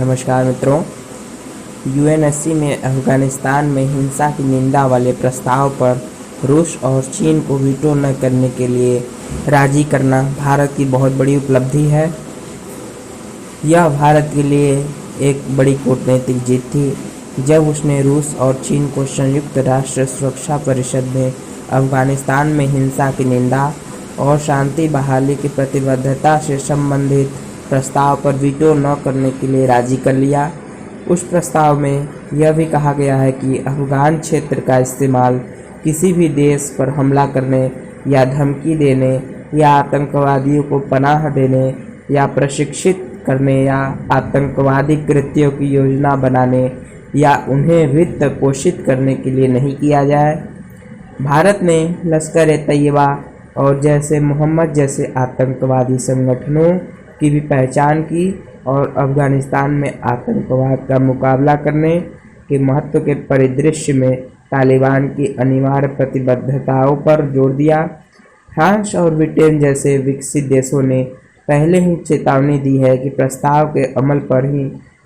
नमस्कार मित्रों, यूएनएससी में अफगानिस्तान में हिंसा की निंदा वाले प्रस्ताव पर रूस और चीन को वीटो न करने के लिए राजी करना भारत की बहुत बड़ी उपलब्धि है। यह भारत के लिए एक बड़ी कूटनीतिक जीत थी जब उसने रूस और चीन को संयुक्त राष्ट्र सुरक्षा परिषद में अफगानिस्तान में हिंसा की निंदा और शांति बहाली की प्रतिबद्धता से संबंधित प्रस्ताव पर वीटो न करने के लिए राजी कर लिया। उस प्रस्ताव में यह भी कहा गया है कि अफगान क्षेत्र का इस्तेमाल किसी भी देश पर हमला करने या धमकी देने या आतंकवादियों को पनाह देने या प्रशिक्षित करने या आतंकवादी कृत्यों की योजना बनाने या उन्हें वित्त पोषित करने के लिए नहीं किया जाए। भारत ने लश्कर-ए-तैयबा और जैसे मोहम्मद जैसे आतंकवादी संगठनों की भी पहचान की और अफगानिस्तान में आतंकवाद का मुकाबला करने के महत्व के परिदृश्य में तालिबान की अनिवार्य प्रतिबद्धताओं पर जोर दिया। फ्रांस और ब्रिटेन जैसे विकसित देशों ने पहले ही चेतावनी दी है कि प्रस्ताव के अमल पर ही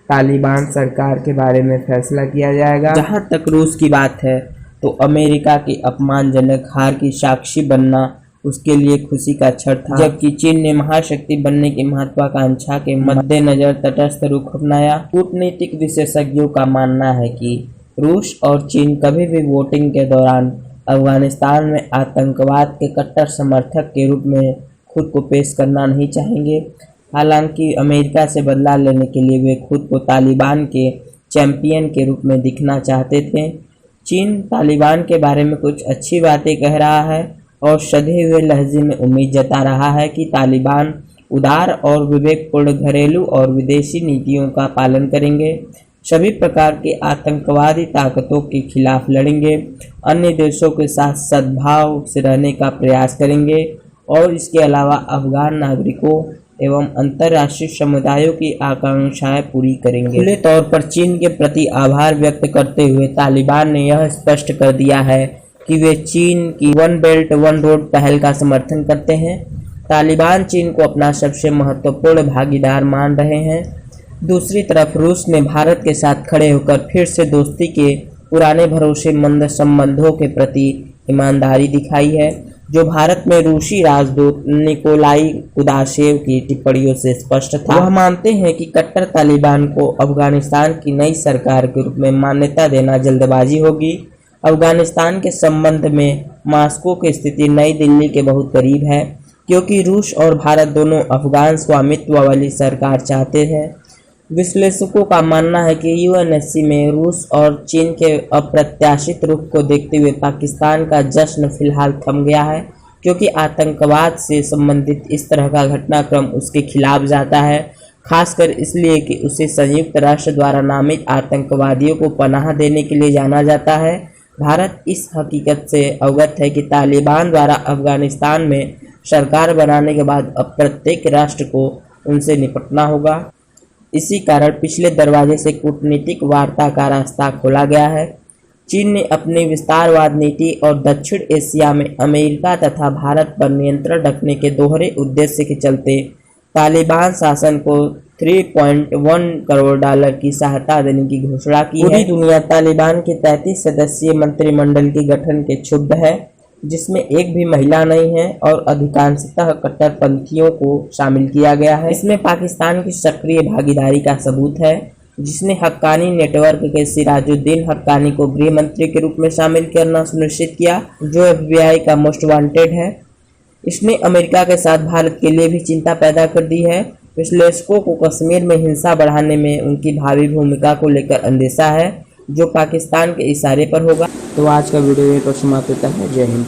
तालिबान सरकार के बारे में फैसला किया जाएगा। जहां तक रूस की बात है तो अमेरिका की अपमानजनक हार की साक्षी बनना उसके लिए खुशी का क्षण था, जबकि चीन ने महाशक्ति बनने की महत्वाकांक्षा के मद्देनजर तटस्थ रुख अपनाया। कूटनीतिक विशेषज्ञों का मानना है कि रूस और चीन कभी भी वोटिंग के दौरान अफगानिस्तान में आतंकवाद के कट्टर समर्थक के रूप में खुद को पेश करना नहीं चाहेंगे। हालांकि अमेरिका से बदला लेने के लिए वे खुद को तालिबान के चैंपियन के रूप में दिखना चाहते थे। चीन तालिबान के बारे में कुछ अच्छी बातें कह रहा है और सधे हुए लहजे में उम्मीद जता रहा है कि तालिबान उदार और विवेकपूर्ण घरेलू और विदेशी नीतियों का पालन करेंगे, सभी प्रकार की आतंकवादी ताकतों के खिलाफ लड़ेंगे, अन्य देशों के साथ सद्भाव से रहने का प्रयास करेंगे और इसके अलावा अफगान नागरिकों एवं अंतर्राष्ट्रीय समुदायों की आकांक्षाएं पूरी करेंगे। खुले तौर पर चीन के प्रति आभार व्यक्त करते हुए तालिबान ने यह स्पष्ट कर दिया है कि वे चीन की वन बेल्ट वन रोड पहल का समर्थन करते हैं। तालिबान चीन को अपना सबसे महत्वपूर्ण भागीदार मान रहे हैं। दूसरी तरफ रूस ने भारत के साथ खड़े होकर फिर से दोस्ती के पुराने भरोसेमंद संबंधों के प्रति ईमानदारी दिखाई है, जो भारत में रूसी राजदूत निकोलाई कुदाशेव की टिप्पणियों से स्पष्ट था। वह मानते हैं कि कट्टर तालिबान को अफगानिस्तान की नई सरकार के रूप में मान्यता देना जल्दबाजी होगी। अफगानिस्तान के संबंध में मास्को की स्थिति नई दिल्ली के बहुत करीब है, क्योंकि रूस और भारत दोनों अफगान स्वामित्व वाली सरकार चाहते हैं। विश्लेषकों का मानना है कि यूएनएससी में रूस और चीन के अप्रत्याशित रुख को देखते हुए पाकिस्तान का जश्न फिलहाल थम गया है, क्योंकि आतंकवाद से संबंधित इस तरह का घटनाक्रम उसके खिलाफ जाता है, खासकर इसलिए कि उसे संयुक्त राष्ट्र द्वारा नामित आतंकवादियों को पनाह देने के लिए जाना जाता है। भारत इस हकीकत से अवगत है कि तालिबान द्वारा अफगानिस्तान में सरकार बनाने के बाद अब प्रत्येक राष्ट्र को उनसे निपटना होगा। इसी कारण पिछले दरवाजे से कूटनीतिक वार्ता का रास्ता खोला गया है। चीन ने अपनी विस्तारवाद नीति और दक्षिण एशिया में अमेरिका तथा भारत पर नियंत्रण रखने के दोहरे उद्देश्य के चलते तालिबान शासन को $3.1 करोड़ की सहायता देने की घोषणा की है। पूरी दुनिया तालिबान के 33 सदस्यीय मंत्रिमंडल के गठन के क्षुब्ध है, जिसमें एक भी महिला नहीं है और अधिकांशतः कट्टरपंथियों को शामिल किया गया है। इसमें पाकिस्तान की सक्रिय भागीदारी का सबूत है, जिसने हक्कानी नेटवर्क के सिराजुद्दीन हक्कानी को गृह मंत्री के रूप में शामिल करना सुनिश्चित किया, जो FBI का मोस्ट वांटेड है। इसने अमेरिका के साथ भारत के लिए भी चिंता पैदा कर दी है। विश्लेषकों को कश्मीर में हिंसा बढ़ाने में उनकी भावी भूमिका को लेकर अंदेशा है, जो पाकिस्तान के इशारे पर होगा। तो आज का वीडियो ये तो समाप्त होता है। जय हिंद।